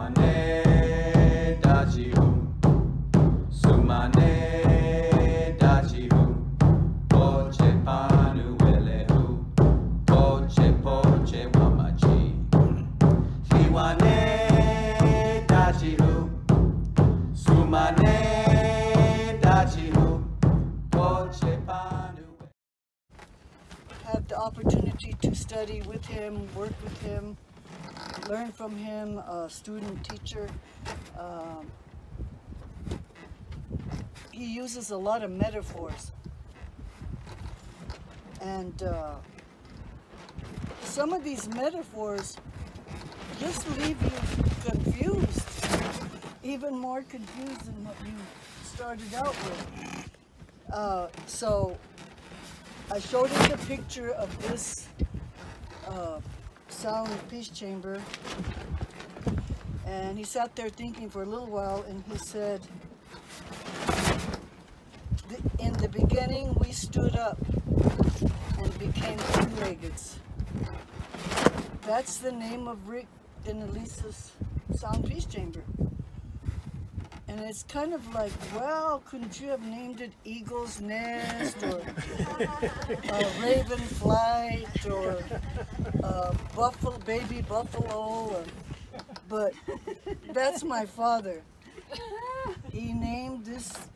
Sumane dachihu, sumane dachihu, poche panu elehu, poche poche wamachi. Hiwane dachihu, sumane dachihu, poche panu. Had the opportunity to study with him, work with him, learn from him, a student teacher. He uses a lot of metaphors. And some of these metaphors just leave you confused, even more confused than what you started out with. So I showed him the picture of this sound peace chamber, and he sat there thinking for a little while, and he said, in the beginning we stood up and became two-leggeds. That's the name of Rick and Elisa's sound peace chamber. And it's kind of like, well, couldn't you have named it Eagle's Nest or Raven Flight or Buffalo, Baby Buffalo? Or, but that's my father. He named this,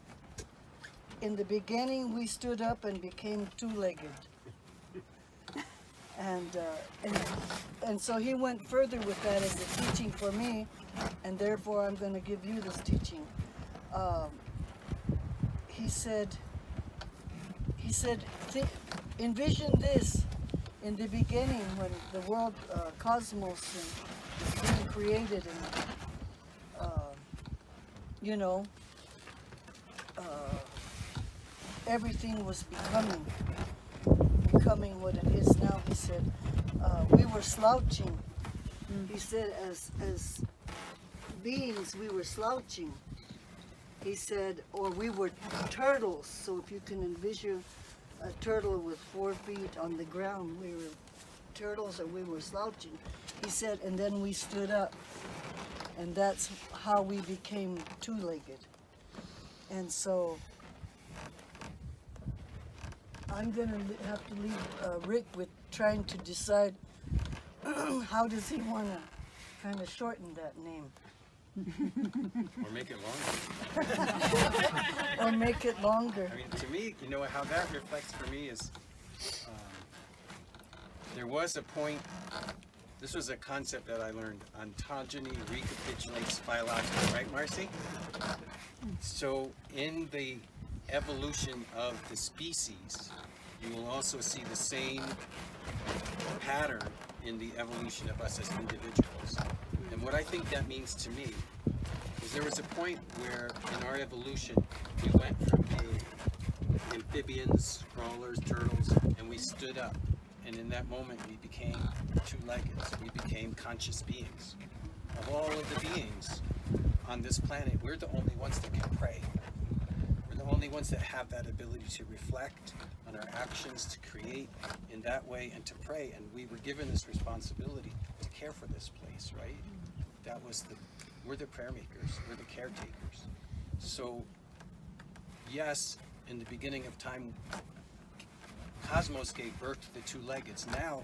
in the beginning we stood up and became two-legged. And so he went further with that as a teaching for me, and therefore I'm going to give you this teaching. He said, envision this in the beginning when the world, cosmos, was being created, and everything was becoming what it is now. He said, we were slouching. He said, as beings, we were slouching. He said, or we were turtles. So if you can envision a turtle with 4 feet on the ground, we were turtles and we were slouching. He said, and then we stood up. And that's how we became two-legged. And so I'm going to have to leave Rick with trying to decide how does he want to kind of shorten that name. Or make it longer. Or make it longer. I mean, to me, how that reflects for me is there was a point, this was a concept that I learned, ontogeny recapitulates phylogeny, right, Marcy? So in the evolution of the species, you will also see the same pattern in the evolution of us as individuals. And what I think that means to me is there was a point where in our evolution we went from being amphibians, crawlers, turtles, and we stood up. And in that moment we became two-leggeds. We became conscious beings. Of all of the beings on this planet, we're the only ones that can pray. We're the only ones that have that ability to reflect on our actions, to create in that way, and to pray. And we were given this responsibility to care for this place, right? We're the prayer makers, we're the caretakers. So, yes, in the beginning of time, Cosmos gave birth to the two-leggeds. Now,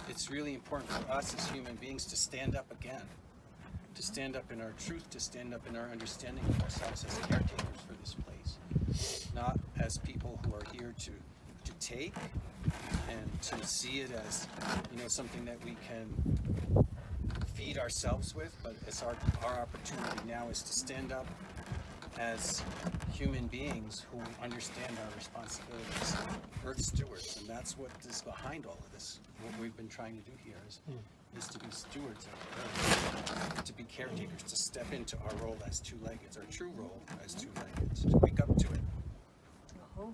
it's really important for us as human beings to stand up again, to stand up in our truth, to stand up in our understanding of ourselves as caretakers for this place. Not as people who are here to take and to see it as, something that we can feed ourselves with, but it's our opportunity now is to stand up as human beings who understand our responsibilities, earth stewards, and that's what is behind all of this. What we've been trying to do here is to be stewards of earth, to be caretakers, to step into our role as two-leggeds, our true role as two-leggeds, to wake up to it. Uh-huh.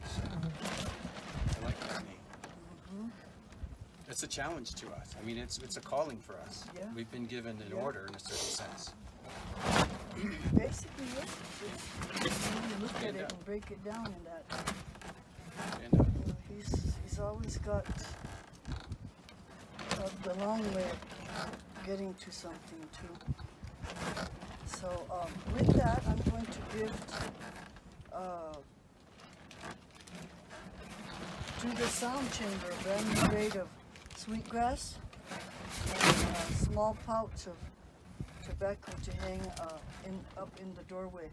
So, I like that name. It's a challenge to us. I mean, it's a calling for us. Yeah. We've been given an order in a certain sense. Basically, yes. When you look at it and break it down in that. And He's always got the long leg getting to something too. So with that, I'm going to give to the sound chamber a brand new grade of sweetgrass and a small pouch of tobacco to hang up in the doorway.